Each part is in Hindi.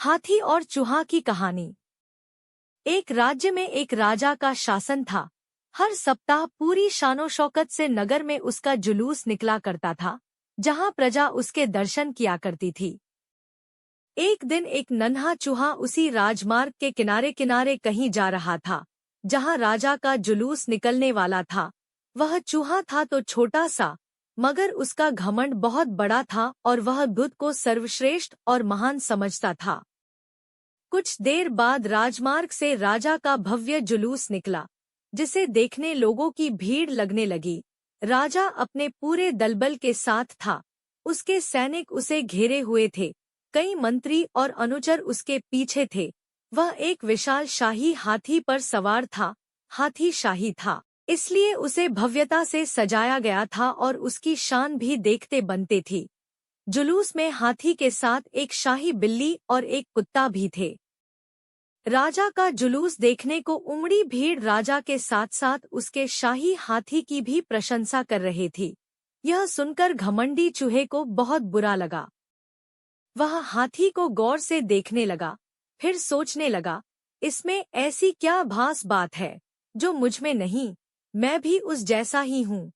हाथी और चूहा की कहानी। एक राज्य में एक राजा का शासन था। हर सप्ताह पूरी शानो शौकत से नगर में उसका जुलूस निकला करता था, जहां प्रजा उसके दर्शन किया करती थी। एक दिन एक नन्हा चूहा उसी राजमार्ग के किनारे किनारे कहीं जा रहा था, जहां राजा का जुलूस निकलने वाला था। वह चूहा था तो छोटा सा, मगर उसका घमंड बहुत बड़ा था और वह बुद्ध को सर्वश्रेष्ठ और महान समझता था। कुछ देर बाद राजमार्ग से राजा का भव्य जुलूस निकला, जिसे देखने लोगों की भीड़ लगने लगी। राजा अपने पूरे दलबल के साथ था। उसके सैनिक उसे घेरे हुए थे। कई मंत्री और अनुचर उसके पीछे थे। वह एक विशाल शाही हाथी पर सवार था। हाथी शाही था, इसलिए उसे भव्यता से सजाया गया था और उसकी शान भी देखते बनते थी। जुलूस में हाथी के साथ एक शाही बिल्ली और एक कुत्ता भी थे। राजा का जुलूस देखने को उमड़ी भीड़ राजा के साथ साथ उसके शाही हाथी की भी प्रशंसा कर रही थी। यह सुनकर घमंडी चूहे को बहुत बुरा लगा। वह हाथी को गौर से देखने लगा, फिर सोचने लगा, इसमें ऐसी क्या भास बात है जो मुझमें नहीं। मैं भी उस जैसा ही हूँ।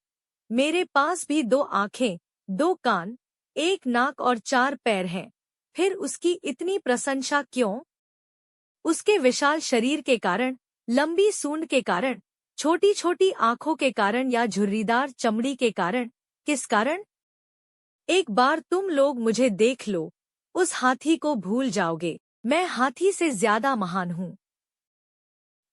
मेरे पास भी 2 आँखें, 2 कान, 1 नाक और 4 पैर हैं। फिर उसकी इतनी प्रशंसा क्यों? उसके विशाल शरीर के कारण, लंबी सूंड के कारण, छोटी छोटी आंखों के कारण या झुर्रीदार चमड़ी के कारण? किस कारण? एक बार तुम लोग मुझे देख लो, उस हाथी को भूल जाओगे। मैं हाथी से ज्यादा महान हूँ।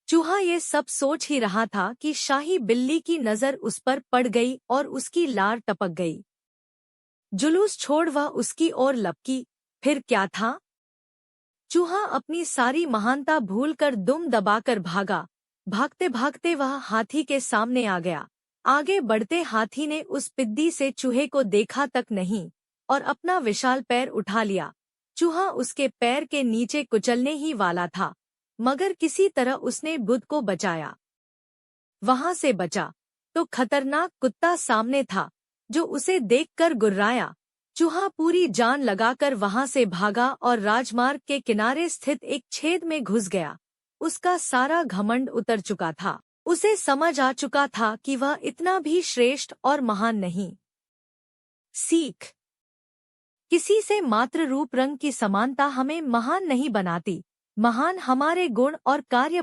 चूहा ये सब सोच ही रहा था कि शाही बिल्ली की नजर उस पर पड़ गई और उसकी लार टपक गई। जुलूस छोड़ वह उसकी ओर लपकी। फिर क्या था? चूहा अपनी सारी महानता भूलकर दुम दबाकर भागा। भागते भागते वह हाथी के सामने आ गया। आगे बढ़ते हाथी ने उस पिद्दी से चूहे को देखा तक नहीं और अपना विशाल पैर उठा लिया। चूहा उसके पैर के नीचे कुचलने ही वाला था, मगर किसी तरह उसने बुद्ध को बचाया। वहां से बचा तो खतरनाक कुत्ता सामने था, जो उसे देखकर गुर्राया। चूहा पूरी जान लगाकर वहां से भागा और राजमार्ग के किनारे स्थित एक छेद में घुस गया। उसका सारा घमंड उतर चुका था। उसे समझ आ चुका था कि वह इतना भी श्रेष्ठ और महान नहीं। सीख: किसी से मात्र रूप रंग की समानता हमें महान नहीं बनाती। महान हमारे गुण और कार्य